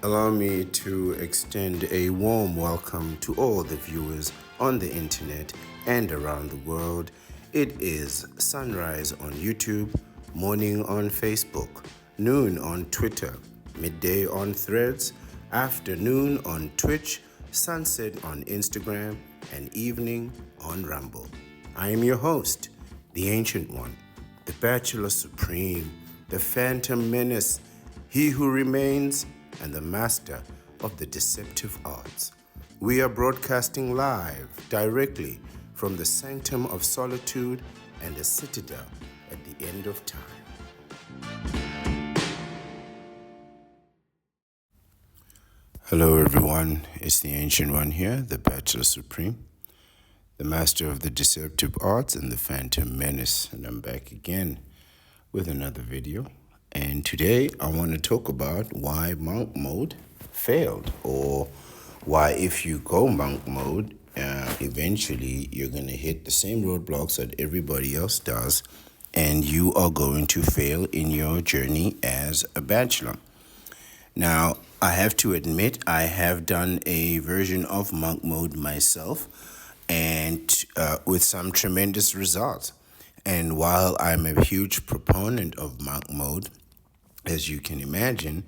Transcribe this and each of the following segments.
Allow me to extend a warm welcome to all the viewers on the internet and around the world. It is sunrise on YouTube, morning on Facebook, noon on Twitter, midday on Threads, afternoon on Twitch, sunset on Instagram, and evening on Rumble. I am your host, the Ancient One, the Bachelor Supreme, the Phantom Menace, he who remains, and the master of the deceptive arts. We are broadcasting live directly from the sanctum of solitude and the citadel at the end of time. Hello everyone, it's the Ancient One here, the Bachelor Supreme, the master of the deceptive arts and the Phantom Menace, and I'm back again with another video. And today I want to talk about why monk mode failed, or why if you go monk mode, eventually you're going to hit the same roadblocks that everybody else does, and you are going to fail in your journey as a bachelor. Now, I have to admit, I have done a version of monk mode myself, and with some tremendous results. And while I'm a huge proponent of monk mode, as you can imagine,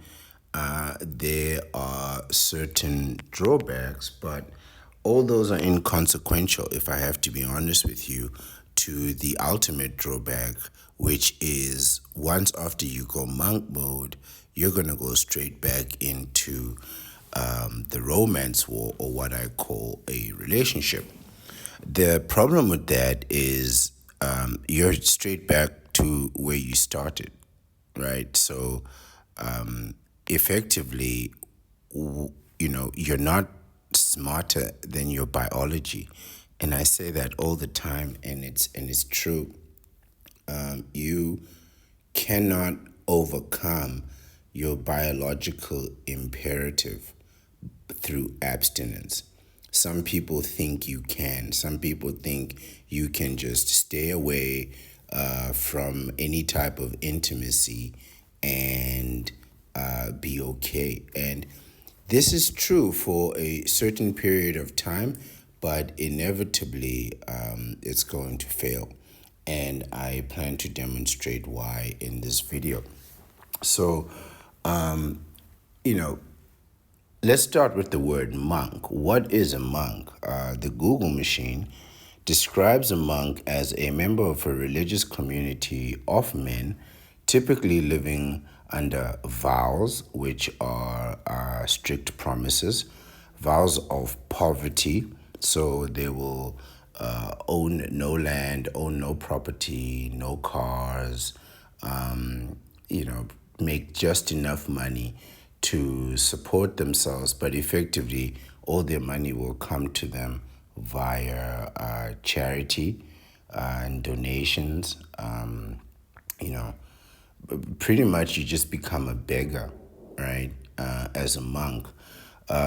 there are certain drawbacks, but all those are inconsequential, if I have to be honest with you, to the ultimate drawback, which is once after you go monk mode, you're going to go straight back into the romance war, or what I call a relationship. The problem with that is you're straight back to where you started, right? So effectively, you're not smarter than your biology, and I say that all the time, and it's true. You cannot overcome your biological imperative through abstinence. Some people think you can. Some people think you can just stay away from any type of intimacy and be okay. And this is true for a certain period of time, but inevitably it's going to fail. And I plan to demonstrate why in this video. So, let's start with the word monk. What is a monk? The Google machine describes a monk as a member of a religious community of men, typically living under vows, which are strict promises, vows of poverty. So they will own no land, own no property, no cars, make just enough money to support themselves, but effectively all their money will come to them via charity and donations. Pretty much you just become a beggar, right, as a monk.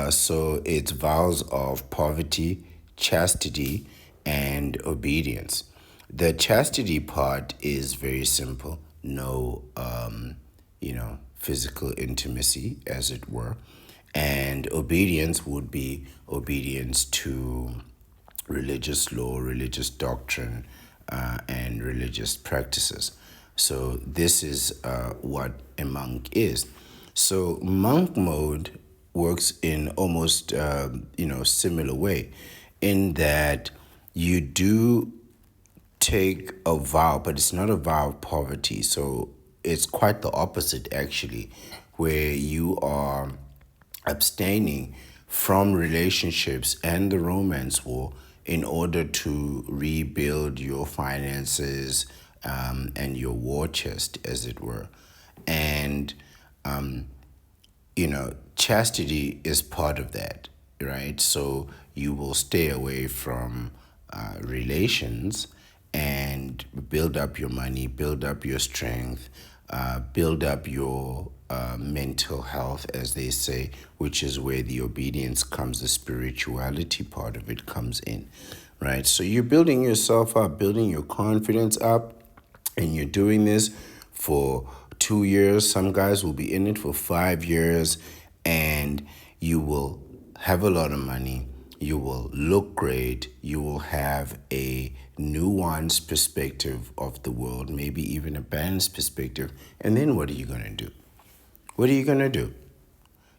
So it's vows of poverty, chastity, and obedience. The chastity part is very simple. No, physical intimacy, as it were. And obedience would be obedience to religious law, religious doctrine, and religious practices. So this is what a monk is. So monk mode works in almost similar way, in that you do take a vow, but it's not a vow of poverty. So it's quite the opposite, actually, where you are abstaining from relationships and the romance war in order to rebuild your finances and your war chest, as it were. And, chastity is part of that, right? So you will stay away from relations and build up your money, build up your strength, build up your mental health, as they say, which is where the obedience comes, the spirituality part of it comes in, right? So you're building yourself up, building your confidence up, and you're doing this for 2 years. Some guys will be in it for 5 years, and you will have a lot of money. You will look great. You will have a nuanced perspective of the world, maybe even a balanced perspective. And then what are you going to do? What are you going to do?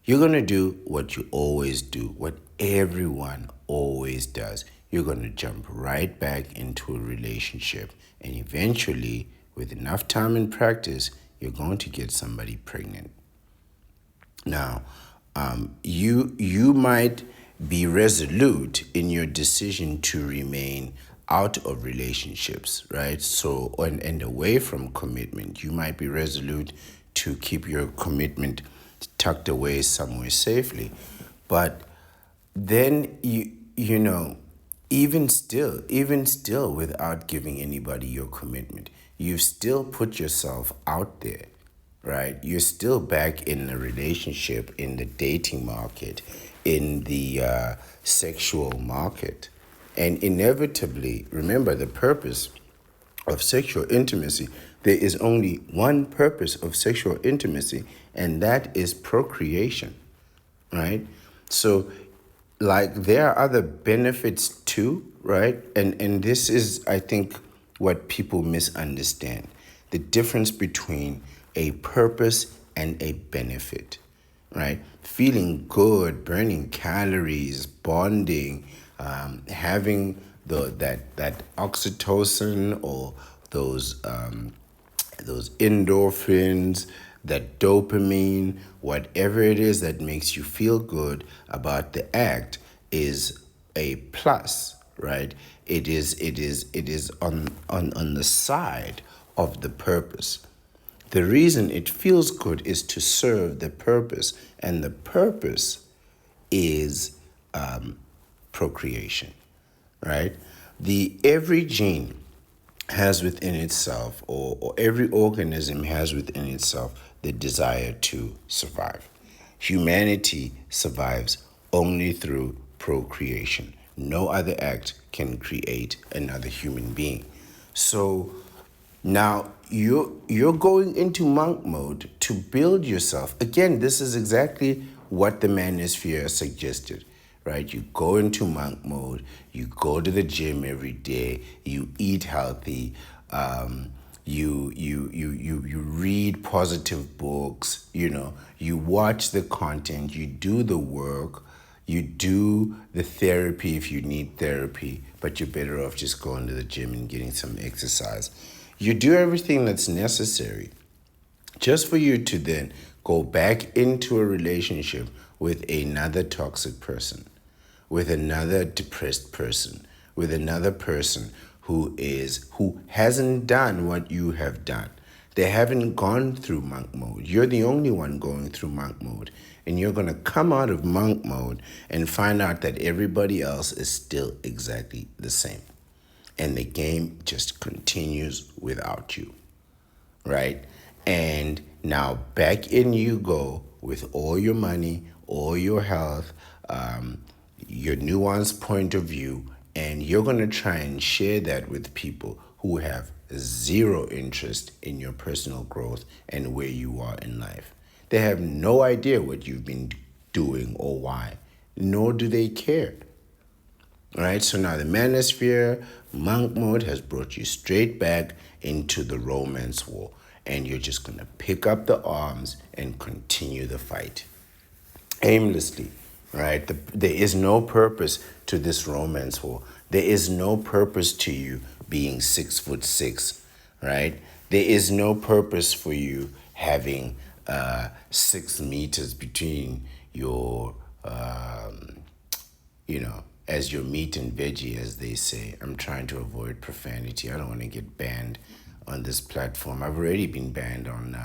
You're going to do what you always do, what everyone always does. You're going to jump right back into a relationship. And eventually, with enough time and practice, you're going to get somebody pregnant. Now, you might be resolute in your decision to remain out of relationships, right? So, and away from commitment. You might be resolute to keep your commitment tucked away somewhere safely, but then you know, even still, without giving anybody your commitment, you've still put yourself out there, right? You're still back in a relationship, in the dating market, in the sexual market. And inevitably, remember the purpose of sexual intimacy. There is only one purpose of sexual intimacy, and that is procreation, right? So, like, there are other benefits too, right? And this is, I think, what people misunderstand: the difference between a purpose and a benefit, right? Feeling good, burning calories, bonding, having that oxytocin, or those endorphins, that dopamine, whatever it is that makes you feel good about the act, is a plus, right? It is on the side of the purpose. The reason it feels good is to serve the purpose, and the purpose is procreation, right? The every gene has within itself, or every organism has within itself, the desire to survive. Humanity survives only through procreation. No other act can create another human being. So now you're going into monk mode to build yourself. Again, this is exactly what the manosphere suggested, right? You go into monk mode, you go to the gym every day, you eat healthy, you read positive books, you watch the content, you do the work, you do the therapy if you need therapy, but you're better off just going to the gym and getting some exercise. You do everything that's necessary just for you to then go back into a relationship with another toxic person, with another depressed person, with another person who hasn't done what you have done. They haven't gone through monk mode. You're the only one going through monk mode. And you're going to come out of monk mode and find out that everybody else is still exactly the same. And the game just continues without you, right? And now back in you go with all your money, all your health, your nuanced point of view, and you're going to try and share that with people who have zero interest in your personal growth and where you are in life. They have no idea what you've been doing or why, nor do they care. All right, so now the manosphere, monk mode, has brought you straight back into the romance war, and you're just going to pick up the arms and continue the fight aimlessly, right? There is no purpose to this romance war. There is no purpose to you being 6'6", right? There is no purpose for you having 6 meters between your, as your meat and veggie, as they say. I'm trying to avoid profanity. I don't want to get banned on this platform. I've already been banned on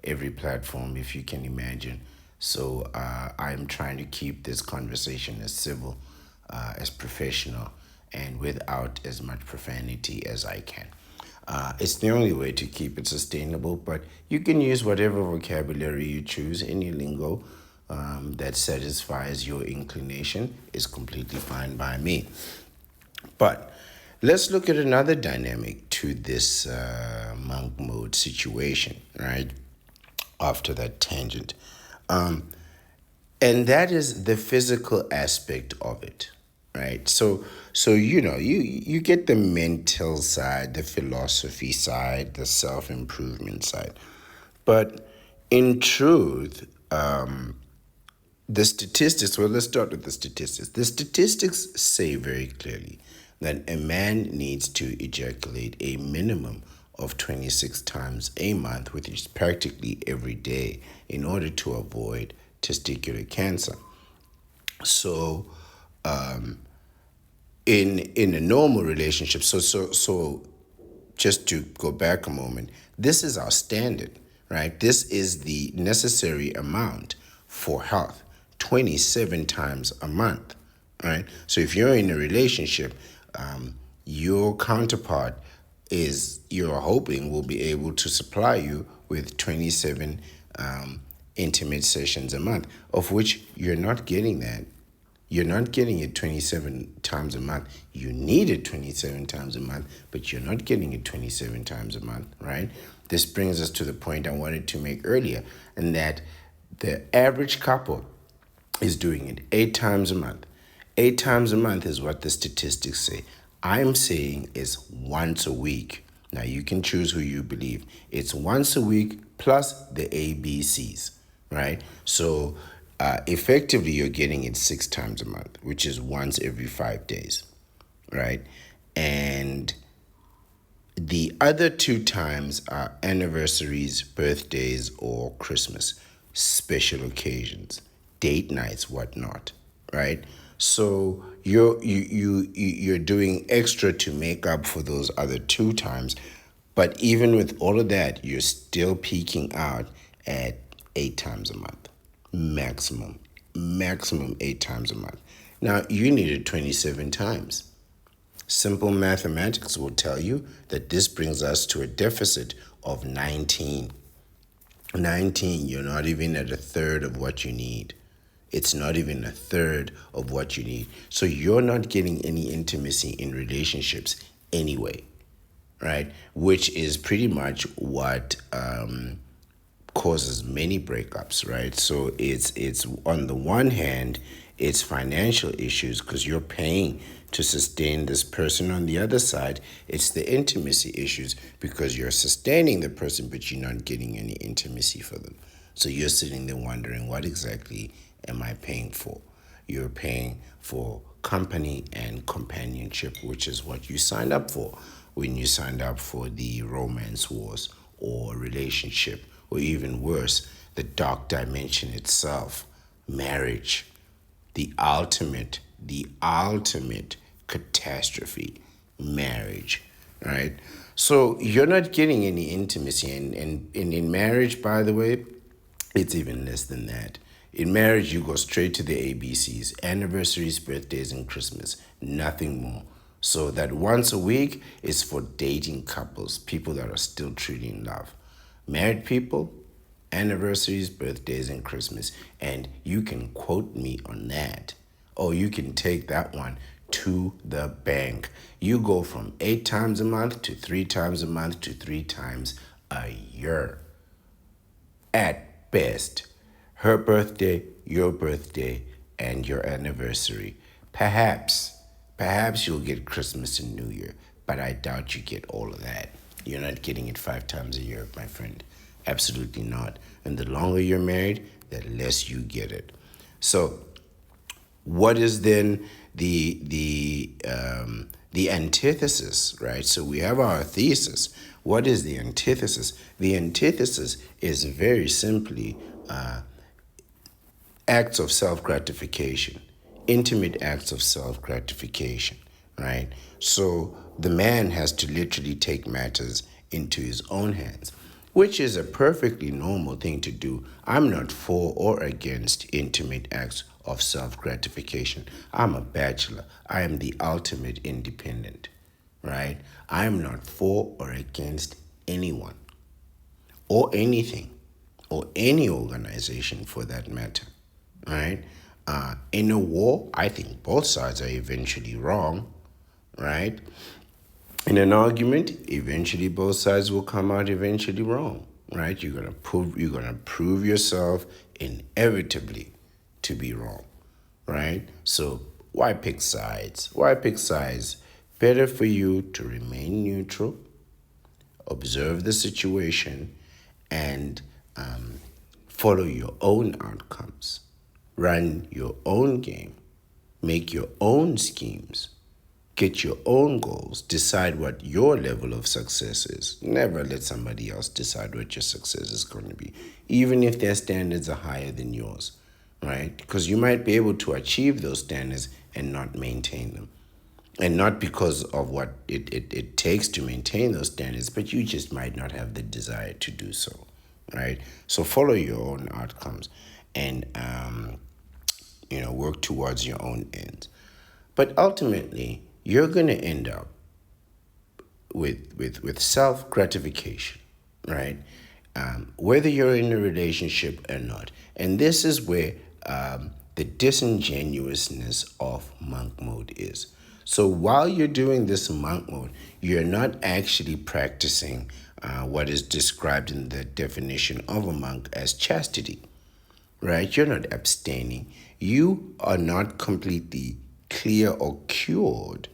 every platform, if you can imagine. So I'm trying to keep this conversation as civil, as professional, and without as much profanity as I can. It's the only way to keep it sustainable, but you can use whatever vocabulary you choose, any lingo that satisfies your inclination is completely fine by me. But let's look at another dynamic to this monk mode situation, right? After that tangent. And that is the physical aspect of it, right? So you get the mental side, the philosophy side, the self-improvement side. But in truth, the statistics, well, let's start with the statistics. The statistics say very clearly that a man needs to ejaculate a minimum of 26 times a month, which is practically every day, in order to avoid testicular cancer. So, in a normal relationship, so just to go back a moment, this is our standard, right? This is the necessary amount for health, 27 times a month, right? So if you're in a relationship, your counterpart is, you're hoping, will be able to supply you with 27 intimate sessions a month, of which you're not getting that. You're not getting it 27 times a month. You need it 27 times a month, but you're not getting it 27 times a month, right? This brings us to the point I wanted to make earlier, and that the average couple is doing it 8 times a month. 8 times a month is what the statistics say. I'm saying is once a week. Now you can choose who you believe. It's once a week plus the ABCs, right? So effectively, you're getting it 6 times a month, which is once every 5 days, right? And the other 2 times are anniversaries, birthdays, or Christmas, special occasions, date nights, whatnot, right? So you're doing extra to make up for those other 2 times, but even with all of that, you're still peaking out at 8 times a month, maximum 8 times a month. Now you need it 27 times. Simple mathematics will tell you that this brings us to a deficit of 19. 19, you're not even at a third of what you need. It's not even a third of what you need. So you're not getting any intimacy in relationships anyway, right? Which is pretty much what causes many breakups, right? So it's on the one hand, it's financial issues because you're paying to sustain this person. On the other side, it's the intimacy issues because you're sustaining the person, but you're not getting any intimacy for them. So you're sitting there wondering, what exactly am I paying for? You're paying for company and companionship, which is what you signed up for when you signed up for the romance wars or relationship, or even worse, the dark dimension itself, marriage, the ultimate catastrophe, marriage, right? So you're not getting any intimacy. And in marriage, by the way, it's even less than that. In marriage, you go straight to the ABCs, anniversaries, birthdays, and Christmas, nothing more. So that once a week is for dating couples, people that are still truly in love. Married people, anniversaries, birthdays, and Christmas. And you can quote me on that. Or you can take that one to the bank. You go from 8 times a month to 3 times a month to 3 times a year at best. Her birthday, your birthday, and your anniversary. Perhaps you'll get Christmas and New Year, but I doubt you get all of that. You're not getting it 5 times a year, my friend. Absolutely not. And the longer you're married, the less you get it. So, what is then the antithesis, right? So we have our thesis. What is the antithesis? The antithesis is very simply acts of self-gratification, intimate acts of self-gratification, right? So the man has to literally take matters into his own hands, which is a perfectly normal thing to do. I'm not for or against intimate acts of self-gratification. I'm a bachelor. I am the ultimate independent, right? I'm not for or against anyone or anything or any organization for that matter, right? In a war, I think both sides are eventually wrong, right? In an argument, eventually both sides will come out eventually wrong, right? You're gonna prove yourself inevitably to be wrong, right? So why pick sides? Why pick sides? Better for you to remain neutral, observe the situation, and follow your own outcomes. Run your own game. Make your own schemes. Get your own goals. Decide what your level of success is. Never let somebody else decide what your success is going to be, even if their standards are higher than yours, right? Because you might be able to achieve those standards and not maintain them. And not because of what it takes to maintain those standards, but you just might not have the desire to do so, right? So follow your own outcomes and, work towards your own ends. But ultimately, you're going to end up with self-gratification, right? Whether you're in a relationship or not. And this is where the disingenuousness of monk mode is. So while you're doing this monk mode, you're not actually practicing what is described in the definition of a monk as chastity, right? You're not abstaining. You are not completely clear or cured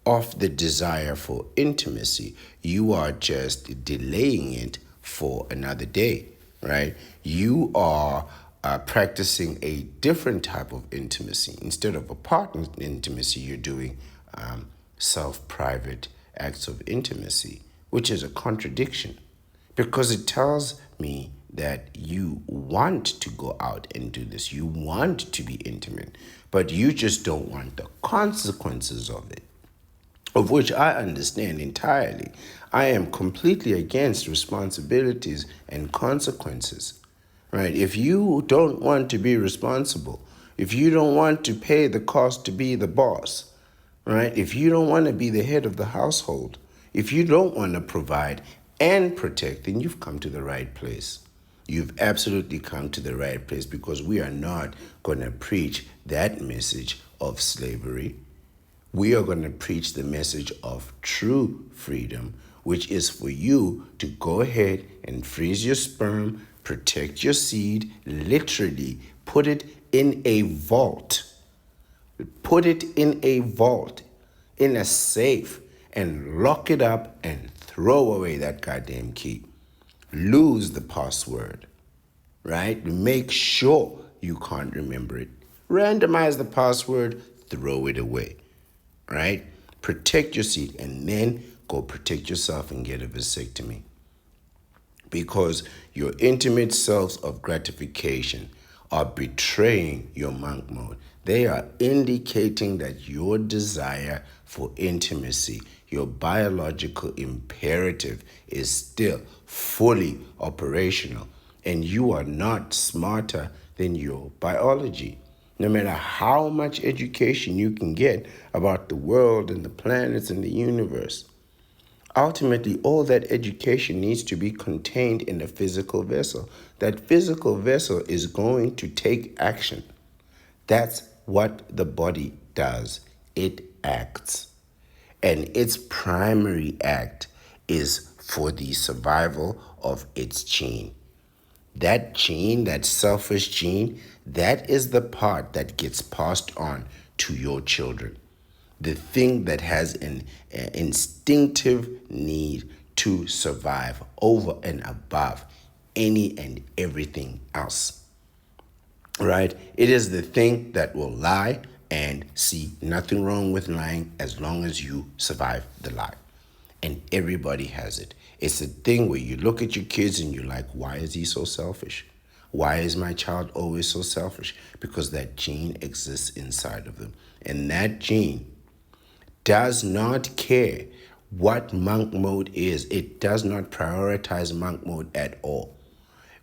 of the desire for intimacy. You are just delaying it for another day, right? You are practicing a different type of intimacy. Instead of a partner intimacy, you're doing self-private acts of intimacy, which is a contradiction because it tells me that you want to go out and do this. You want to be intimate, but you just don't want the consequences of it, of which I understand entirely. I am completely against responsibilities and consequences, right? If you don't want to be responsible, if you don't want to pay the cost to be the boss, right? If you don't want to be the head of the household, if you don't want to provide and protect, then you've come to the right place. You've absolutely come to the right place because we are not going to preach that message of slavery. We are going to preach the message of true freedom, which is for you to go ahead and freeze your sperm, protect your seed, literally put it in a vault. Put it in a vault, in a safe, and lock it up and throw away that goddamn key. Lose the password, right? Make sure you can't remember it. Randomize the password, throw it away, right? Protect your seed and then go protect yourself and get a vasectomy. Because your intimate selves of gratification are betraying your monk mode. They are indicating that your desire for intimacy, your biological imperative, is still fully operational, and you are not smarter than your biology. No matter how much education you can get about the world and the planets and the universe, ultimately, all that education needs to be contained in a physical vessel. That physical vessel is going to take action. That's what the body does. It acts. And its primary act is for the survival of its gene. That gene, that selfish gene, that is the part that gets passed on to your children. The thing that has an instinctive need to survive over and above any and everything else, right? It is the thing that will lie and see nothing wrong with lying as long as you survive the lie. And everybody has it. It's a thing where you look at your kids and you're like, why is he so selfish? Why is my child always so selfish? Because that gene exists inside of them. And that gene does not care what monk mode is. It does not prioritize monk mode at all,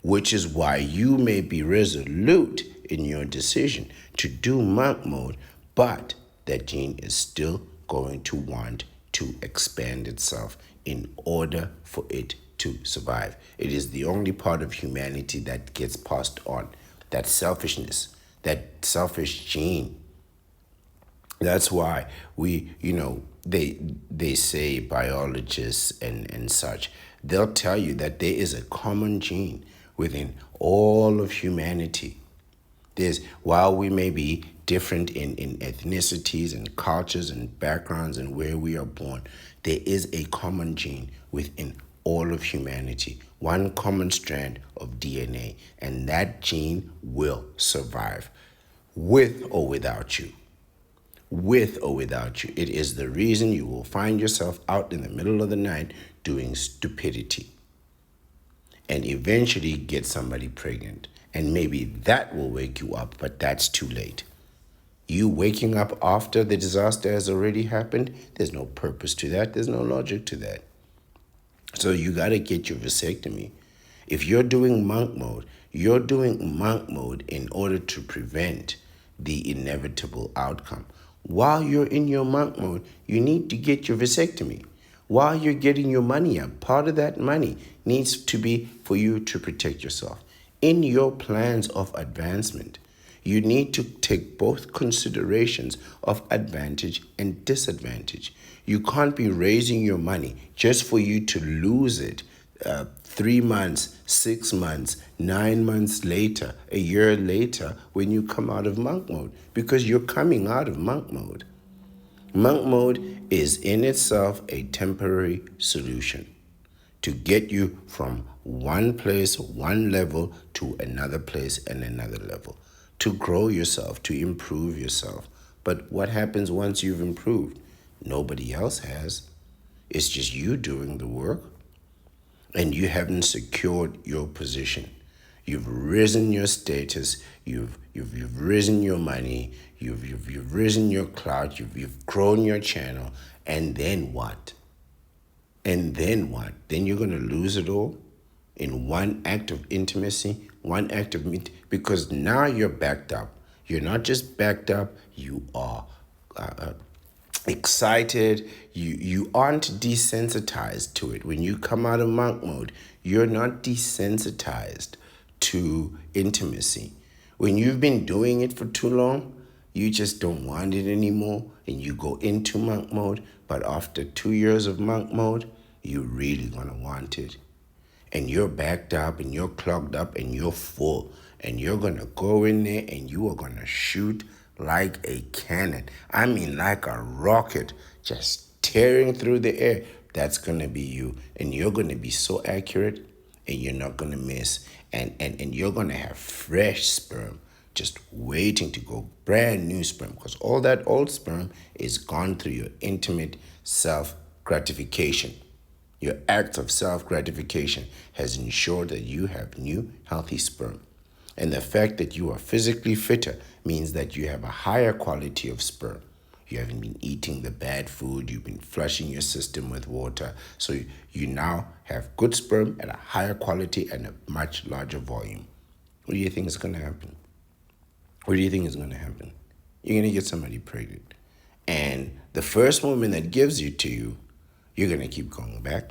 which is why you may be resolute in your decision to do monk mode, but that gene is still going to want to expand itself in order for it to survive. It is the only part of humanity that gets passed on. That selfishness, that selfish gene. That's why they say biologists and such, they'll tell you that there is a common gene within all of humanity While we may be different in ethnicities and cultures and backgrounds and where we are born, there is a common gene within all of humanity, one common strand of DNA, and that gene will survive with or without you. With or without you. It is the reason you will find yourself out in the middle of the night doing stupidity and eventually get somebody pregnant. And maybe that will wake you up, but that's too late. You waking up after the disaster has already happened, there's no purpose to that. There's no logic to that. So you got to get your vasectomy. If you're doing monk mode, you're doing monk mode in order to prevent the inevitable outcome. While you're in your monk mode, you need to get your vasectomy. While you're getting your money up, part of that money needs to be for you to protect yourself. In your plans of advancement, you need to take both considerations of advantage and disadvantage. You can't be raising your money just for you to lose it 3 months, 6 months, 9 months later, a year later, when you come out of monk mode, because you're coming out of monk mode. Monk mode is in itself a temporary solution to get you from one place, one level to another place and another level, to grow yourself, to improve yourself. But what happens once you've improved? Nobody else has. It's just you doing the work, and you haven't secured your position. You've risen your status, you've risen your money, you've risen your clout, you've grown your channel, and then what? And then what? Then you're going to lose it all in one act of intimacy, one act of because now you're backed up. You're not just backed up, you are excited. You aren't desensitized to it. When you come out of monk mode, you're not desensitized to intimacy. When you've been doing it for too long, you just don't want it anymore, and you go into monk mode. But after 2 years of monk mode, you're really gonna want it. And you're backed up and you're clogged up and you're full. And you're gonna go in there and you are gonna shoot like a cannon. I mean, like a rocket, just tearing through the air. That's gonna be you. And you're gonna be so accurate, and you're not gonna miss. And you're gonna have fresh sperm just waiting to go, brand new sperm, because all that old sperm is gone through your intimate self gratification. Your act of self gratification has ensured that you have new, healthy sperm. And the fact that you are physically fitter means that you have a higher quality of sperm. You haven't been eating the bad food, you've been flushing your system with water. So you now have good sperm at a higher quality and a much larger volume. What do you think is going to happen? What do you think is going to happen? You're going to get somebody pregnant. And the first woman that gives it to you, you're going to keep going back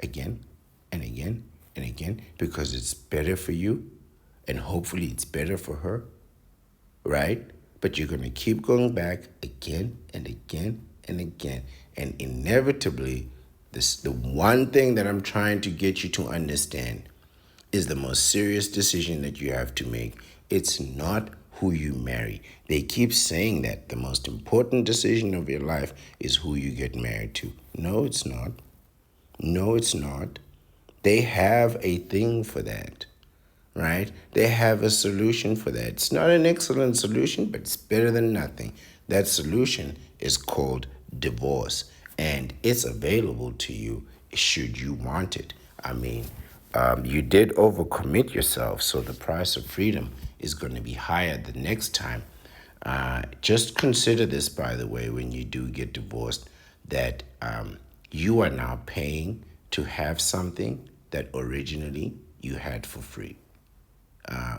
again and again and again because it's better for you, and hopefully it's better for her, right? But you're going to keep going back again and again and again. And inevitably, the one thing that I'm trying to get you to understand is the most serious decision that you have to make. It's not who you marry. They keep saying that the most important decision of your life is who you get married to. No, it's not. No, it's not. They have a thing for that, right? They have a solution for that. It's not an excellent solution, but it's better than nothing. That solution is called divorce, and it's available to you should you want it. I mean, you did overcommit yourself, so the price of freedom is going to be higher the next time. Just consider this, by the way, when you do get divorced, that you are now paying to have something that originally you had for free,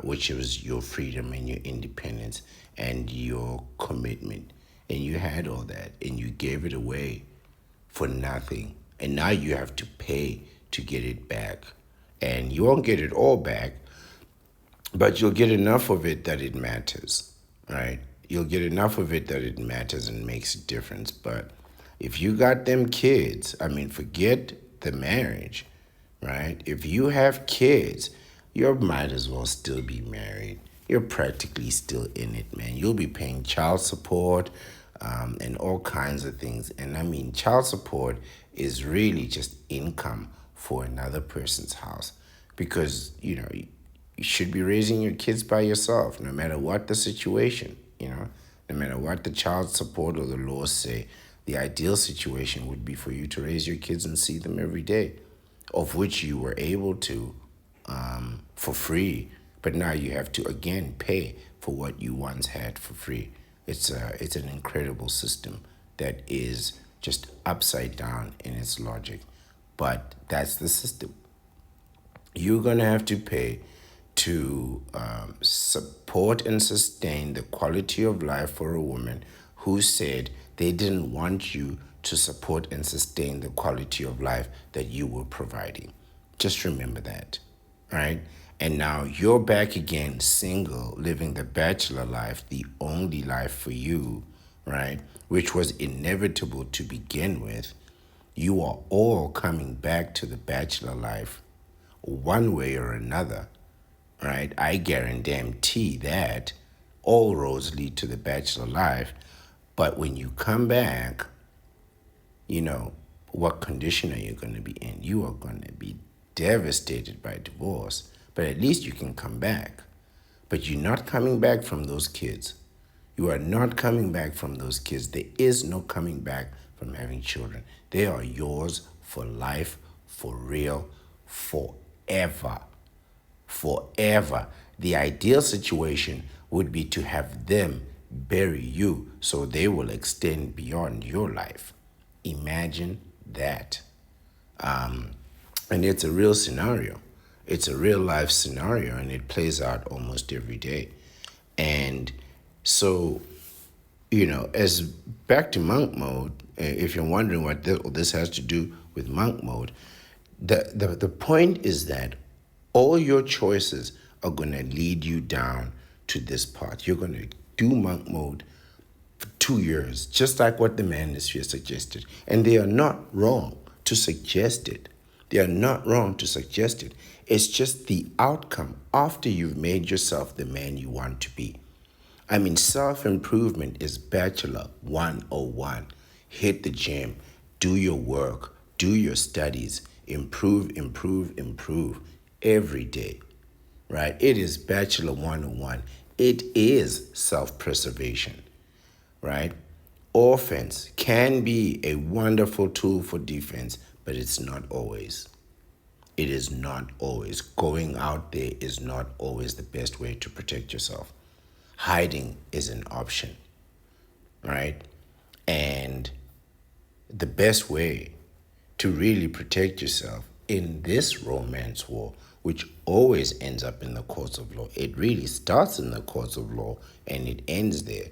which was your freedom and your independence and your commitment. And you had all that, and you gave it away for nothing. And now you have to pay to get it back. And you won't get it all back, but you'll get enough of it that it matters, right? You'll get enough of it that it matters and makes a difference. But if you got them kids, I mean, forget the marriage, right? If you have kids, you might as well still be married. you're practically still in it, man. You'll be paying child support and all kinds of things. And I mean, child support is really just income for another person's house because, you should be raising your kids by yourself, no matter what the situation, no matter what the child support or the laws say. The ideal situation would be for you to raise your kids and see them every day, of which you were able to for free, but now you have to again pay for what you once had for free. It's an incredible system that is just upside down in its logic, but that's the system. You're gonna have to pay to support and sustain the quality of life for a woman who said they didn't want you to support and sustain the quality of life that you were providing. Just remember that, right? And now you're back again, single, living the bachelor life, the only life for you, right? Which was inevitable to begin with. You are all coming back to the bachelor life one way or another, right? I guarantee that all roads lead to the bachelor life. But when you come back, what condition are you going to be in? You are going to be devastated by divorce, but at least you can come back. But you're not coming back from those kids. You are not coming back from those kids. There is no coming back from having children. They are yours for life, for real, forever. Forever. The ideal situation would be to have them bury you so they will extend beyond your life. Imagine that. And it's a real scenario. It's a real life scenario, and it plays out almost every day. And so, as back to monk mode, if you're wondering what this has to do with monk mode, the point is that all your choices are going to lead you down to this path. You're going to do monk mode for 2 years, just like what the manosphere suggested. And they are not wrong to suggest it. They are not wrong to suggest it. It's just the outcome after you've made yourself the man you want to be. I mean, self-improvement is Bachelor 101. Hit the gym, do your work, do your studies, improve, improve, improve every day, right? It is Bachelor 101. It is self-preservation, right? Offense can be a wonderful tool for defense, but it's not always. It is not always. Going out there is not always the best way to protect yourself. Hiding is an option, right? And the best way to really protect yourself in this romance war, which always ends up in the courts of law, it really starts in the courts of law and it ends there.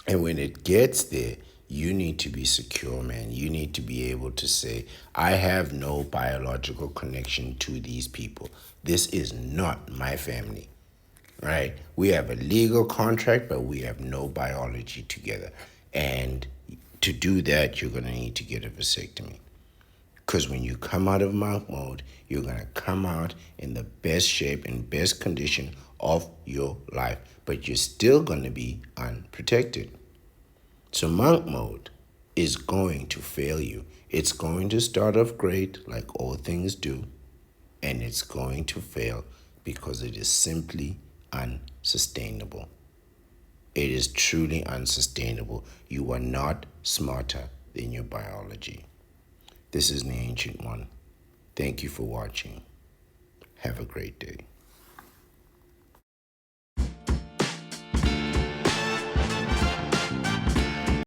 And when it gets there, you need to be secure, man. You need to be able to say, I have no biological connection to these people. This is not my family, right? We have a legal contract, but we have no biology together. And to do that, you're going to need to get a vasectomy. Because when you come out of monk mode, you're going to come out in the best shape and best condition of your life. But you're still going to be unprotected. So monk mode is going to fail you. It's going to start off great, like all things do. And it's going to fail because it is simply unsustainable. It is truly unsustainable. You are not smarter than your biology. This is the Ancient One. Thank you for watching. Have a great day.